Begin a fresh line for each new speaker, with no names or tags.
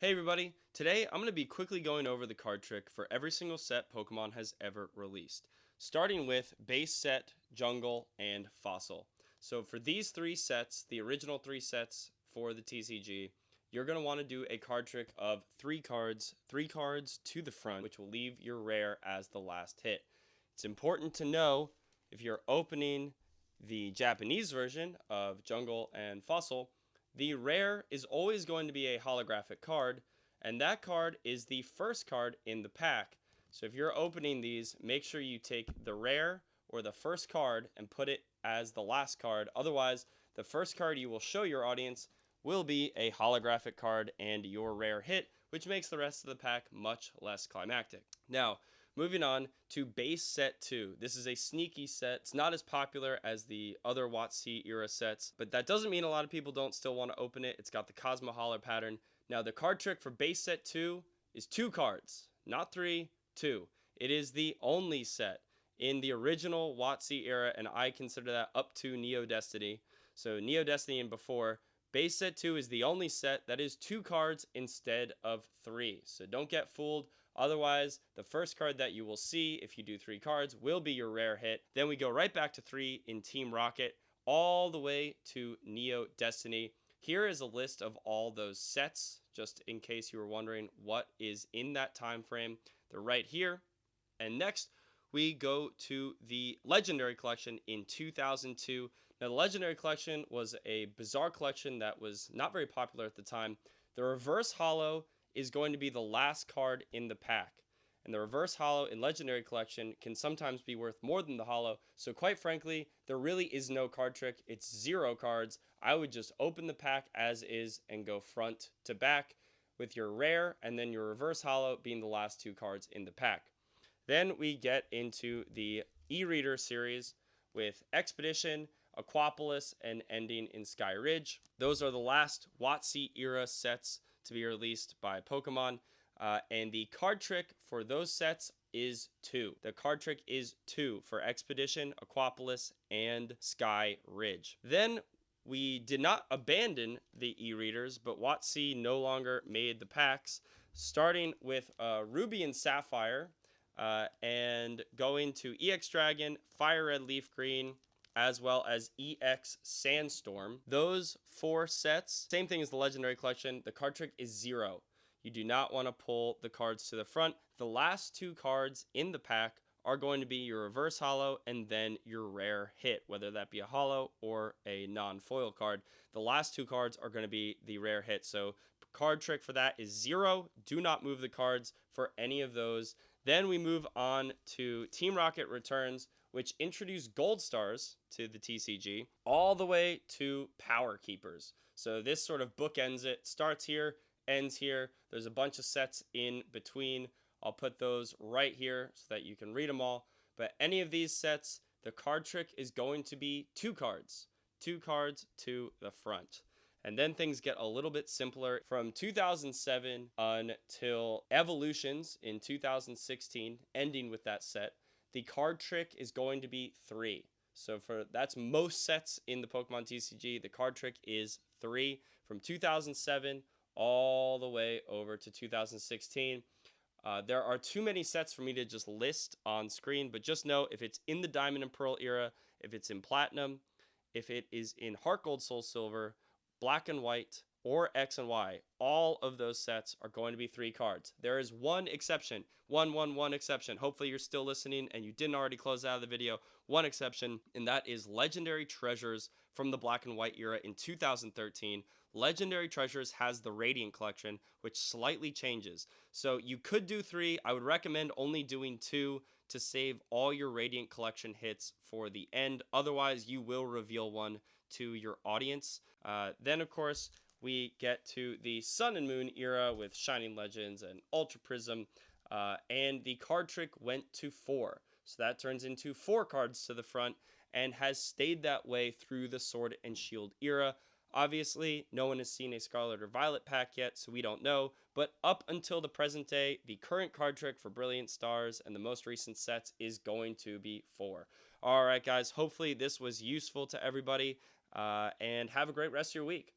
Hey everybody, today I'm going to be quickly going over the card trick for every single set Pokemon has ever released, starting with Base Set, Jungle, and Fossil. So for these three sets, the original three sets for the TCG, you're going to want to do a card trick of three cards to the front, which will leave your rare as the last hit. It's important to know if you're opening the Japanese version of Jungle and Fossil, the rare is always going to be a holographic card, and that card is the first card in the pack. So if you're opening these, make sure you take the rare or the first card and put it as the last card. Otherwise, the first card you will show your audience will be a holographic card and your rare hit, which makes the rest of the pack much less climactic. Now, moving on to Base Set 2. This is a sneaky set. It's not as popular as the other WotC era sets, but that doesn't mean a lot of people don't still want to open it. It's got the Cosmo Holler pattern. Now, the card trick for Base Set 2 is 2 cards, not 3, 2. It is the only set in the original WotC era, and I consider that up to Neo Destiny. So Neo Destiny and before, Base Set 2 is the only set that is 2 cards instead of 3. So don't get fooled. Otherwise, the first card that you will see if you do 3 cards will be your rare hit. Then we go right back to 3 in Team Rocket, all the way to Neo Destiny. Here is a list of all those sets, just in case you were wondering what is in that time frame. They're right here. And next, we go to the Legendary Collection in 2002. Now, the Legendary Collection was a bizarre collection that was not very popular at the time. The Reverse Holo is going to be the last card in the pack. And the Reverse Holo in Legendary Collection can sometimes be worth more than the Holo. So quite frankly, there really is no card trick. It's 0 cards. I would just open the pack as is and go front to back with your rare and then your Reverse Holo being the last 2 cards in the pack. Then we get into the e-reader series with Expedition, Aquapolis, and ending in Sky Ridge. Those are the last WotC era sets to be released by Pokemon, and the card trick for those sets is 2. The card trick is 2 for Expedition, Aquapolis, and Sky Ridge. Then we did not abandon the e-readers, but WotC no longer made the packs, starting with Ruby and Sapphire, and going to EX Dragon, Fire Red Leaf Green, as well as EX Sandstorm. Those 4 sets, same thing as the Legendary Collection. The card trick is 0. You do not want to pull the cards to the front. The last 2 cards in the pack are going to be your Reverse Holo and then your rare hit, whether that be a Holo or a non-foil card. The last 2 cards are going to be the rare hit. So card trick for that is 0. Do not move the cards for any of those. Then we move on to Team Rocket Returns, which introduced Gold Stars to the TCG, all the way to Power Keepers. So this sort of bookends it. Starts here, ends here. There's a bunch of sets in between. I'll put those right here so that you can read them all. But any of these sets, the card trick is going to be 2 cards. 2 cards to the front. And then things get a little bit simpler. From 2007 until Evolutions in 2016, ending with that set, the card trick is going to be 3. So that's most sets in the Pokemon TCG. The card trick is 3 from 2007 all the way over to 2016. There are too many sets for me to just list on screen, but just know if it's in the Diamond and Pearl era, if it's in Platinum, if it is in Heart Gold, Soul Silver, Black and White, or X and Y, all of those sets are going to be 3 cards. There is one exception, one exception. Hopefully you're still listening and you didn't already close out of the video. One exception, and that is Legendary Treasures from the Black and White era in 2013. Legendary Treasures has the Radiant Collection, which slightly changes. So you could do 3. I would recommend only doing 2 to save all your Radiant Collection hits for the end. Otherwise, you will reveal one to your audience. Then, of course, we get to the Sun and Moon era with Shining Legends and Ultra Prism, and the card trick went to 4. So that turns into 4 cards to the front and has stayed that way through the Sword and Shield era. Obviously, no one has seen a Scarlet or Violet pack yet, so we don't know. But up until the present day, the current card trick for Brilliant Stars and the most recent sets is going to be 4. All right, guys, hopefully this was useful to everybody, and have a great rest of your week.